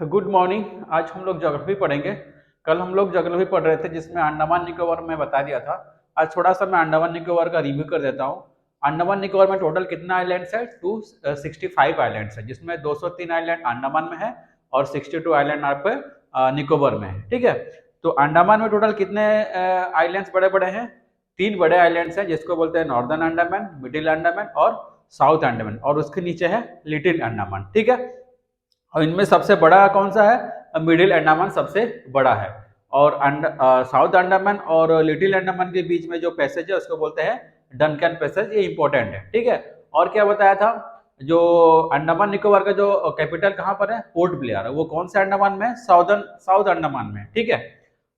Good morning. आज हम लोग ज्योग्राफी पढ़ेंगे। कल हम लोग ज्योग्राफी पढ़ रहे थे जिसमें अंडमान निकोबार में बता दिया था। आज थोड़ा सा मैं अंडमान निकोबार का रिव्यू कर देता हूँ। अंडमान निकोबार में टोटल कितना आइलैंड्स है? 265 आइलैंड्स है, जिसमें 203 आइलैंड अंडमान में है और 62 आइलैंड आप निकोबार में है। ठीक है, तो अंडमान में टोटल कितने आइलैंड्स बड़े बड़े हैं? 3 बड़े आइलैंड्स हैं जिसको बोलते हैं नॉर्दर्न अंडमान, मिडिल अंडमान और साउथ अंडमान, और उसके नीचे है लिटिल अंडमान। ठीक है, और इनमें सबसे बड़ा कौन सा है? मिडिल अंडमान सबसे बड़ा है। और साउथ अंडमान और लिटिल अंडमान के बीच में जो पैसेज है उसको बोलते हैं डनकन पैसेज। ये इंपॉर्टेंट है। ठीक है, और क्या बताया था? जो अंडमान निकोबार का जो कैपिटल कहाँ पर है? Port Blair. वो कौन से अंडमान में है? साउथ अंडमान में। ठीक है,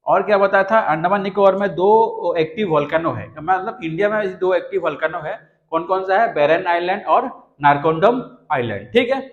और क्या बताया था? अंडमान निकोबार में 2 एक्टिव वोल्केनो है, मतलब इंडिया में 2 एक्टिव वोल्केनो है। कौन कौन सा है? बैरन आइलैंड और नारकोंडम आइलैंड। ठीक है,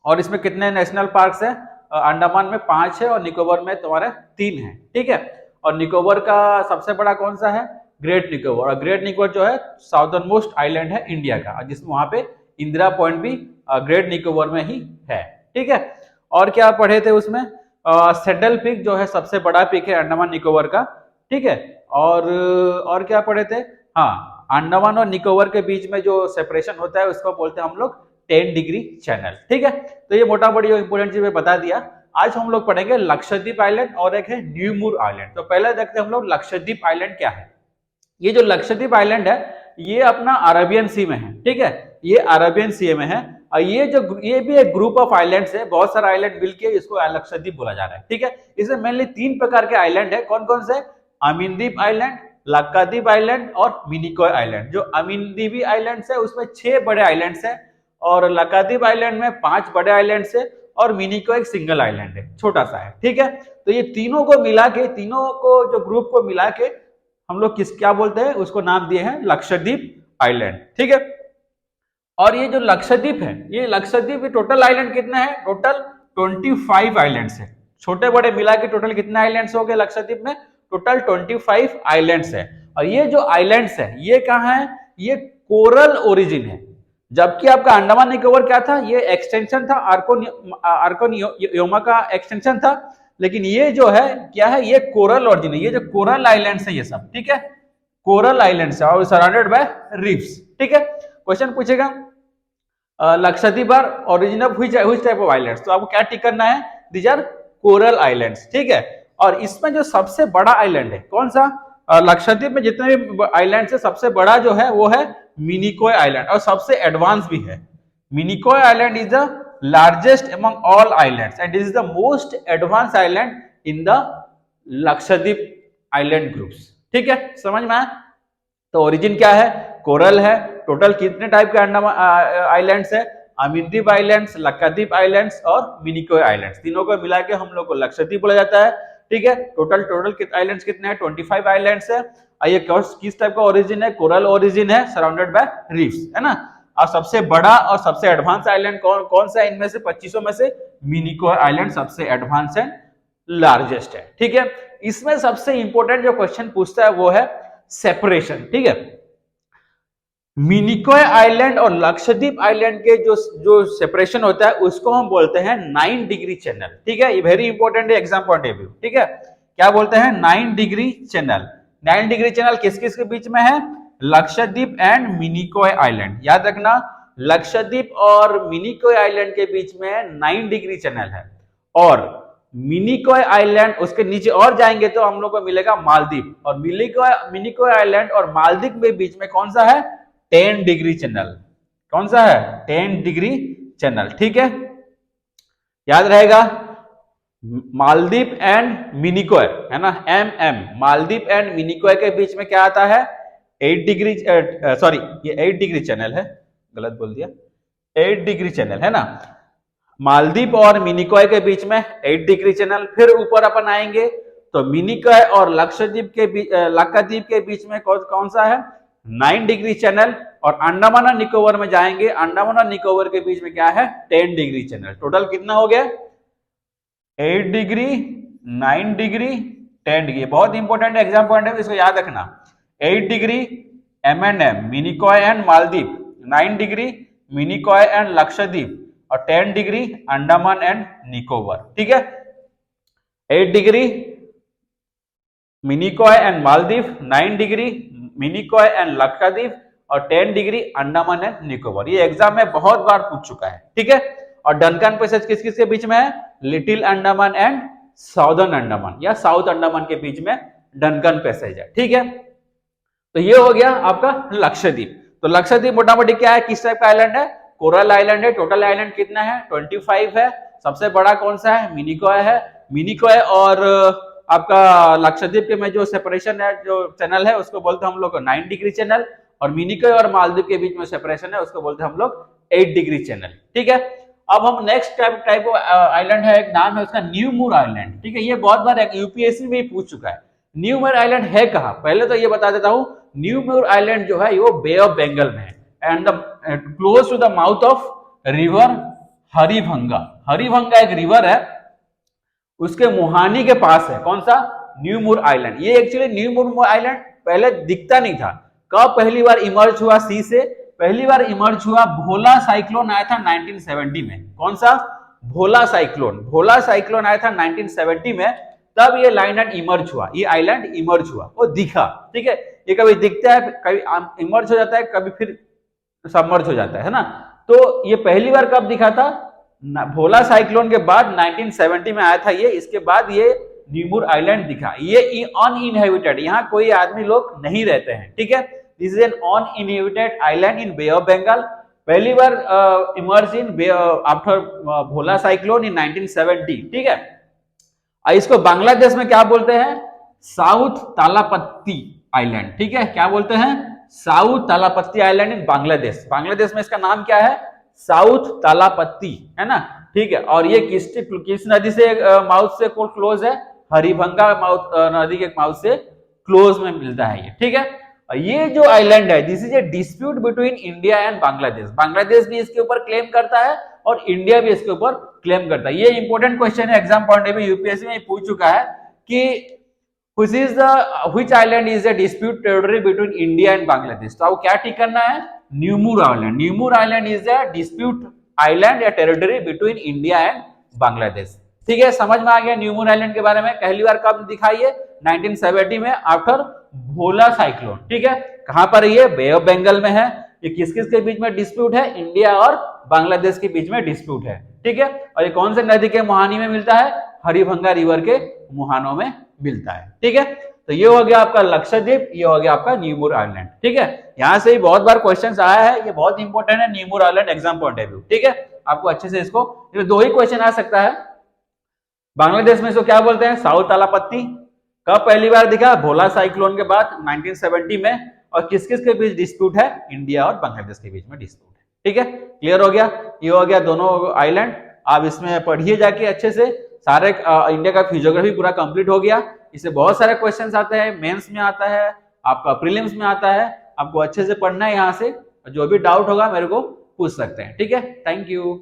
और इसमें कितने नेशनल पार्क्स है? अंडमान में 5 है और निकोबार में तुम्हारे 3 है। ठीक है, और निकोबार का सबसे बड़ा कौन सा है? ग्रेट निकोबार। और ग्रेट निकोबार जो है साउदर्न मोस्ट आइलैंड है इंडिया का, जिसमें वहां पे इंदिरा पॉइंट भी ग्रेट निकोबार में ही है। ठीक है, और क्या पढ़े थे उसमें? सेडल पीक जो है सबसे बड़ा पीक है अंडमान निकोबार का। ठीक है, और क्या पढ़े थे? हाँ, अंडमान और निकोबार के बीच में जो सेपरेशन होता है उसको बोलते हैं हम लोग 10 डिग्री चैनल। ठीक है, तो ये मोटा मोटी इंपोर्टेंट चीज बता दिया। आज हम लोग पढ़ेंगे लक्षद्वीप आइलैंड और एक है न्यूमूर आइलैंड। तो पहले देखते हैं हम लोग लक्षद्वीप आइलैंड क्या है। ये जो लक्षद्वीप आइलैंड है ये अपना अरेबियन सी में है। ठीक है, ये अरेबियन सी में है, और ये भी एक ग्रुप ऑफ आइलैंड्स है, बहुत सारे आइलैंड मिलके इसको लक्षद्वीप बोला जा रहा है। ठीक है, इसमें मेनली 3 प्रकार के आइलैंड है। कौन कौन से? अमीनदीप आइलैंड, लक्काद्वीप आइलैंड और मिनिकॉय आइलैंड। जो अमीनदीपी आइलैंड्स है उसमें 6 बड़े आइलैंड्स है, और लक्काद्वीप आइलैंड में 5 बड़े आइलैंड्स है, और मिनिकॉय एक सिंगल आइलैंड है, छोटा सा है। ठीक है, तो ये तीनों को मिला के, तीनों को जो ग्रुप को मिला के हम लोग क्या बोलते हैं? उसको नाम दिए हैं लक्षद्वीप आइलैंड। ठीक है, और ये जो लक्षद्वीप है, ये लक्षद्वीप टोटल आइलैंड कितने हैं? टोटल 25 आइलैंड्स है। छोटे बड़े मिला के टोटल कितने आइलैंड्स हो गए लक्षद्वीप में? टोटल 25 आइलैंड्स है। और ये जो आइलैंड्स है ये कहाँ है? ये कोरल ओरिजिन है। जबकि आपका अंडमान निकोबार क्या था? ये एक्सटेंशन था, आर्कोनियोमा का एक्सटेंशन था। लेकिन ये जो है क्या है? ये कोरल ओरिजिन है। ये जो कोरल आइलैंड्स है ये सब, ठीक है, कोरल आइलैंड्स है और सराउंडेड बाय रीफ्स। ठीक है, क्वेश्चन पूछेगा Lakshadweep are origin of which type of islands, तो आपको क्या टिक करना है? These are coral islands. ठीक है, और इसमें जो सबसे बड़ा आइलैंड है कौन सा? लक्षद्वीप में जितने भी आइलैंड्स है सबसे बड़ा जो है वो है मिनिकॉय आइलैंड, और सबसे एडवांस भी है। Minicoy island is the largest among all islands and this is the most advance island in the Lakshadweep island groups. ठीक है, समझ में आया? तो ओरिजिन क्या है? कोरल है। टोटल कितने टाइप के अंडमान आइलैंड्स है? अमीनदीप आइलैंड्स, लक्षद्वीप आइलैंड्स और मिनिकॉय आइलैंड्स, तीनों को मिला के हम लोग को लक्षद्वीप बोला जाता है। ठीक है, टोटल आइलैंड्स कितने हैं? 25 आइलैंड्स है। ये किस टाइप का ओरिजिन है? कोरल ओरिजिन है, सराउंडेड बाय रीफ्स, है ना। और सबसे बड़ा और सबसे एडवांस आइलैंड कौन सा है इनमें से? 2500 में से मिनिकॉय आइलैंड सबसे एडवांस है, लार्जेस्ट है। ठीक है, इसमें सबसे इंपॉर्टेंट जो क्वेश्चन पूछता है वो है सेपरेशन। ठीक है, मिनिकॉय आइलैंड और लक्षद्वीप आइलैंड के जो सेपरेशन होता है उसको हम बोलते हैं 9 डिग्री चैनल। ठीक है, ये वेरी इंपॉर्टेंट है एग्जाम पॉइंट ऑफ व्यू। ठीक है, क्या बोलते हैं? 9 डिग्री चैनल। 9 डिग्री चैनल किस किस के बीच में है? Lakshadweep and Minicoy island. याद रखना, लक्षद्वीप और मिनिकॉय आइलैंड के बीच में 9 डिग्री चैनल है, और मिनिकॉय आइलैंड उसके नीचे और जाएंगे तो हम लोग को मिलेगा मालदीव, और मिनिकॉय आइलैंड और मालदीव के बीच में कौन सा है? 10 डिग्री चैनल। कौन सा है? 10 डिग्री चैनल। ठीक है, याद रहेगा, मालदीव एंड मिनिकॉय, है ना, मालदीव एंड मिनिकॉय के बीच में क्या आता है? 8 डिग्री, सॉरी ये 8 डिग्री चैनल है, गलत बोल दिया, 8 डिग्री चैनल है ना। मालदीव और मिनिकॉय के बीच में 8 डिग्री चैनल। फिर ऊपर अपन आएंगे तो मिनिकॉय और लक्षद्वीप के बीच में कौन सा है? 9 डिग्री चैनल। और अंडमान और निकोबार में जाएंगे, अंडमान और निकोबार के बीच में क्या है? 10 डिग्री चैनल। टोटल कितना हो गया? 8 डिग्री, 9 डिग्री, 10 डिग्री। बहुत इंपॉर्टेंट एग्जाम पॉइंट है, इसको याद रखना। 8 degree M&M, Minicoy and Maldives, 9 degree Minicoy and Lakshadweep, और 10 डिग्री अंडमान एंड निकोबार, ठीक है। 8 degree Minicoy and Maldives, 9 degree Minicoy and Lakshadweep और 10 डिग्री अंडमान एंड निकोबार। ये एग्जाम में बहुत बार पूछ चुका है, ठीक है। और डनकन पैसेज किस किस के बीच में है? Little Andaman and southern Andaman या साउथ अंडमान के बीच में डनकन पैसेज है, ठीक है। तो ये हो गया आपका लक्षद्वीप। तो लक्षद्वीप मोटा मोटी क्या है, किस टाइप का आइलैंड है? कोरल आइलैंड है। टोटल आइलैंड कितना है? 25 है। सबसे बड़ा कौन सा है? मिनिकॉय है। मिनिकॉय और आपका लक्षद्वीप के में जो सेपरेशन है, जो चैनल है, उसको बोलते हैं हम लोग 9 डिग्री चैनल, और मिनिकॉय और मालदीव के बीच में सेपरेशन है, उसको बोलते हैं हम लोग 8 डिग्री चैनल, ठीक है। अब हम नेक्स्ट टाइप ऑफ आइलैंड है, एक नाम है उसका न्यू मूर आइलैंड, ठीक है। ये बहुत बार यूपीएससी में पूछ चुका है। न्यू मूर आइलैंड है कहां? पहले तो ये बता देता हूं, न्यू मूर आइलैंड जो है वो बे ऑफ बंगाल में है and close to the mouth of river Haribhanga. Haribhanga एक रिवर है, उसके मुहानी के पास है। कौन सा? New Moore island. ये एक्चुअली न्यू मूर आइलैंड पहले दिखता नहीं था। कब पहली बार इमर्ज हुआ सी से? पहली बार इमर्ज हुआ, भोला साइक्लोन आया था 1970 में। कौन सा? भोला साइक्लोन। भोला साइक्लोन आया था 1970 में, तब ये आइलैंड इमर्ज हुआ, ये आइलैंड इमर्ज हुआ, वो दिखा, ठीक है। ये कभी दिखता है, कभी इमर्ज हो जाता है, कभी फिर सबमर्ज हो जाता है ना। तो ये पहली बार कब दिखा था? भोला साइक्लोन के बाद 1970 में आया था ये। इसके बाद ये न्यू मूर आइलैंड दिखा। ये अनइनहेबिटेड, यहाँ कोई आदमी लोग नहीं रहते हैं, ठीक है। This is an uninhabited island in bay of Bengal. पहली बार emerge in after Bhola cyclone in 1970, ठीक है। इसको बांग्लादेश में क्या बोलते हैं? साउथ तालापत्ती आइलैंड, ठीक है। क्या बोलते हैं? South Talpatti island in Bangladesh. Bangladesh में इसका नाम क्या है? साउथ तालापत्ती, है ना, ठीक है। और ये किस नदी से माउथ से क्लोज है? हरिभंगा नदी के माउथ से क्लोज में मिलता है ये, ठीक है। ये जो आइलैंड है, this is a dispute between India and Bangladesh. Bangladesh भी इसके ऊपर क्लेम करता है और इंडिया भी इसके ऊपर क्लेम करता है। ये इंपॉर्टेंट क्वेश्चन है, exam point of view UPSC में पूछ चुका है कि which island is a dispute territory between India and Bangladesh। तो आपको क्या टिक करना है? New Moore island. New Moore island is a dispute island या territory between India and Bangladesh, ठीक है। समझ में आ गया न्यू मूर आइलैंड के बारे में। पहली बार कब दिखाई है? 1970 में आफ्टर भोला साइक्लोन, ठीक है। कहां पर ये? बे ऑफ बंगाल में है। ये किस किस के बीच में डिस्प्यूट है? इंडिया और बांग्लादेश के बीच में डिस्प्यूट है, ठीक है। और ये कौन से नदी के मुहानी में मिलता है? हरिभंगा रिवर के मुहानों में मिलता है, ठीक है। तो ये हो गया आपका लक्षद्वीप, ये हो गया आपका न्यू मूर आइलैंड, ठीक है। यहां से ही बहुत बार क्वेश्चंस आया है, ये बहुत इंपॉर्टेंट है New Moore Island exam point of view, ठीक है। आपको अच्छे से इसको, दो ही क्वेश्चन आ सकता है। बांग्लादेश में इसको क्या बोलते हैं? साउथ तालापत्ती। कब पहली बार दिखा? भोला साइक्लोन के बाद 1970 में। और किस किस के बीच डिस्प्यूट है? इंडिया और बांग्लादेश के बीच में डिस्प्यूट है, ठीक है। क्लियर हो गया? ये हो गया दोनों आइलैंड। आप इसमें पढ़िए जाके अच्छे से। सारे इंडिया का फिजियोग्राफी पूरा कंप्लीट हो गया। इससे बहुत सारे क्वेश्चंस आते हैं, मेंस में आता है, आपका प्रीलिम्स में आता है। आपको अच्छे से पढ़ना है यहाँ से। जो भी डाउट होगा मेरे को पूछ सकते हैं, ठीक है। Thank you.